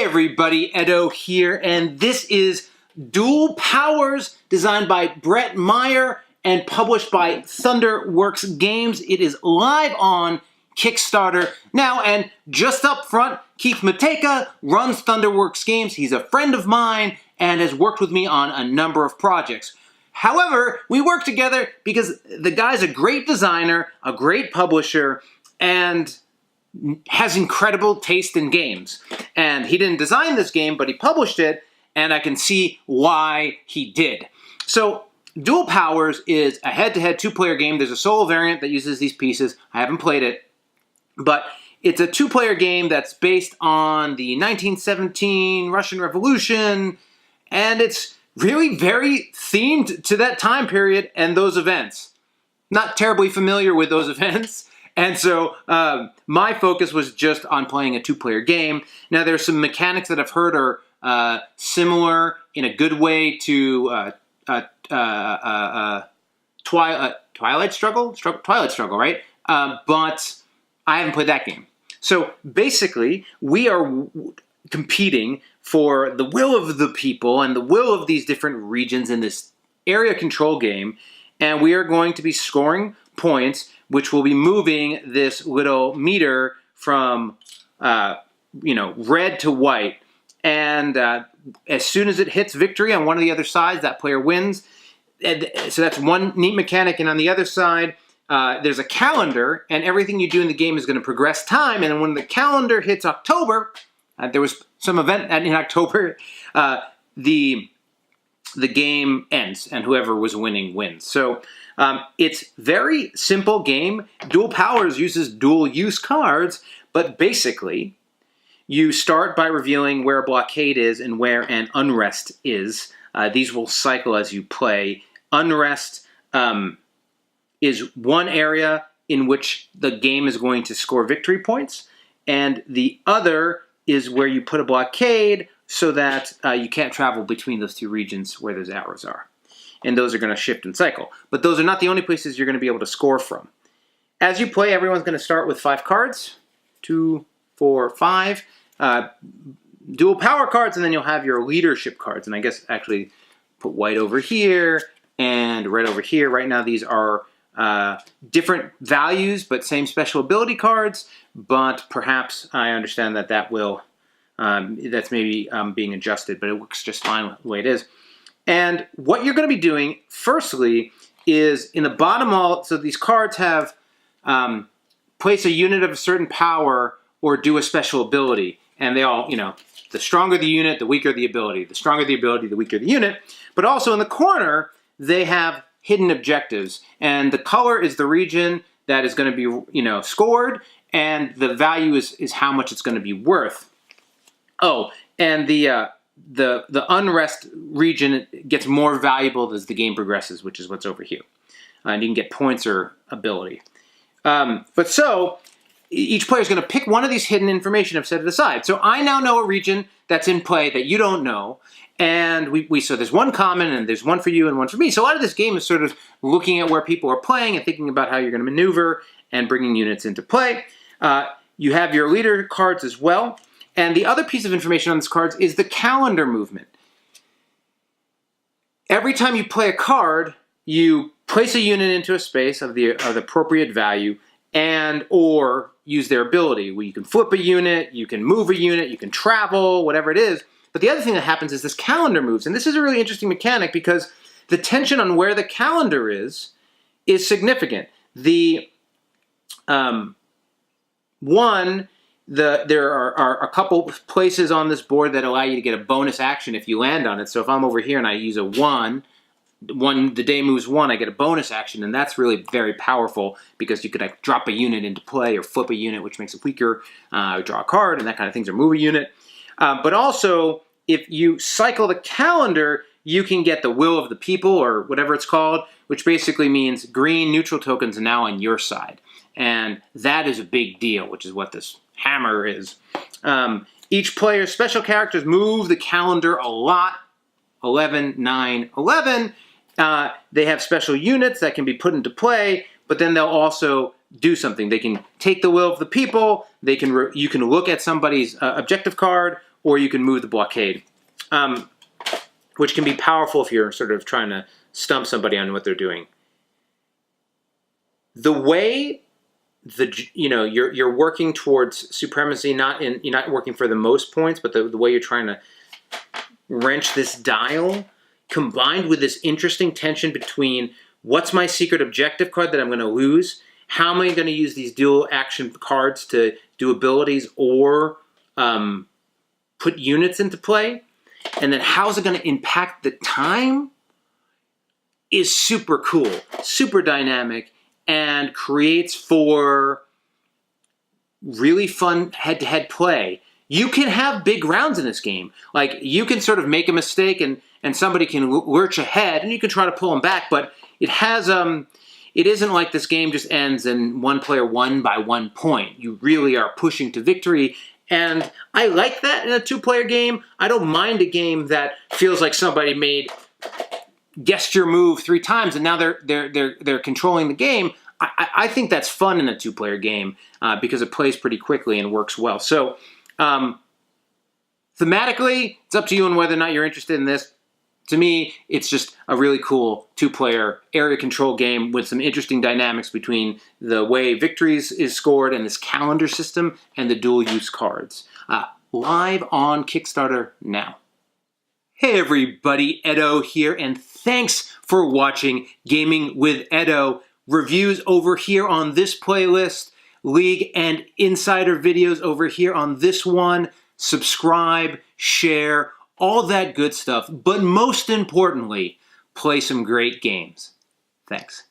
everybody, Edo here, and this is Dual Powers, designed by Brett Meyer and published by Thunderworks Games. It is live on Kickstarter now, and just up front, Keith Matejka runs Thunderworks Games. He's a friend of mine and has worked with me on a number of projects. However, we work together because the guy's a great designer, a great publisher, and has incredible taste in games. And he didn't design this game, but he published it, and I can see why he did. So, Dual Powers is a head-to-head two-player game. There's a solo variant that uses these pieces. I haven't played it, but it's a two-player game that's based on the 1917 Russian Revolution, and it's really very themed to that time period and those events. Not terribly familiar with those events, and so my focus was just on playing a two-player game. Now, there's some mechanics that I've heard are similar in a good way to Twilight Struggle, right? But I haven't played that game. So basically, we are competing for the will of the people and the will of these different regions in this area control game, and we are going to be scoring points, which will be moving this little meter from red to white. And as soon as it hits victory on one of the other sides, that player wins. And so that's one neat mechanic. And on the other side, there's a calendar, and everything you do in the game is going to progress time. And when the calendar hits October, there was some event in October, the game ends, and whoever was winning wins. So it's very simple game. Dual Powers uses dual use cards, but basically you start by revealing where a blockade is and where an unrest is. These will cycle as you play. Unrest is one area in which the game is going to score victory points, and the other is where you put a blockade so that you can't travel between those two regions where those arrows are. And those are going to shift and cycle. But those are not the only places you're going to be able to score from. As you play, everyone's going to start with 5 cards. 2, 4, 5. Dual power cards, and then you'll have your leadership cards. And I guess actually put white over here and red over here. Right now these are different values, but same special ability cards. But perhaps I understand that that will, that's maybe being adjusted, but it works just fine the way it is. And what you're going to be doing, firstly, is in the bottom all, so these cards have place a unit of a certain power or do a special ability. And they all, the stronger the unit, the weaker the ability. The stronger the ability, the weaker the unit. But also in the corner, they have hidden objectives. And the color is the region that is going to be, scored. And the value is how much it's going to be worth. Oh, and the unrest region gets more valuable as the game progresses, which is what's over here. And you can get points or ability. But so, each player is going to pick one of these hidden information I've set it aside. So I now know a region that's in play that you don't know. And so there's one common, and there's one for you and one for me. So a lot of this game is sort of looking at where people are playing and thinking about how you're going to maneuver and bringing units into play. You have your leader cards as well. And the other piece of information on these cards is the calendar movement. Every time you play a card, you place a unit into a space of the appropriate value and or use their ability. Well, you can flip a unit, you can move a unit, you can travel, whatever it is. But the other thing that happens is this calendar moves. And this is a really interesting mechanic because the tension on where the calendar is significant. There are a couple places on this board that allow you to get a bonus action if you land on it. So if I'm over here and I use a 1, the day moves 1, I get a bonus action, and that's really very powerful because you could drop a unit into play or flip a unit, which makes it weaker, draw a card, and that kind of things, or move a unit. But also, if you cycle the calendar, you can get the will of the people, or whatever it's called, which basically means green neutral tokens are now on your side. And that is a big deal, which is what this hammer is. Each player's special characters move the calendar a lot. 11, 9, 11. They have special units that can be put into play, but then they'll also do something. They can take the will of the people. You can look at somebody's objective card, or you can move the blockade, which can be powerful if you're sort of trying to stump somebody on what they're doing. The way you're working towards supremacy, you're not working for the most points, but the way you're trying to wrench this dial, combined with this interesting tension between what's my secret objective card that I'm going to lose, how am I going to use these dual action cards to do abilities or put units into play, and then how's it going to impact the time, is super cool, super dynamic, and creates for really fun head-to-head play. You can have big rounds in this game. Like, you can sort of make a mistake and somebody can lurch ahead and you can try to pull them back, but it has it isn't like this game just ends and one player won by 1 point. You really are pushing to victory, and I like that in a two-player game. I don't mind a game that feels like somebody guessed your move 3 times and now they're controlling the game. I think that's fun in a two-player game because it plays pretty quickly and works well. So thematically, it's up to you on whether or not you're interested in this. To me, it's just a really cool two-player area control game with some interesting dynamics between the way victories is scored and this calendar system and the dual-use cards. Live on Kickstarter now. Hey everybody, Edo here, and thanks for watching Gaming with Edo. Reviews over here on this playlist, League and Insider videos over here on this one. Subscribe, share, all that good stuff. But most importantly, play some great games. Thanks.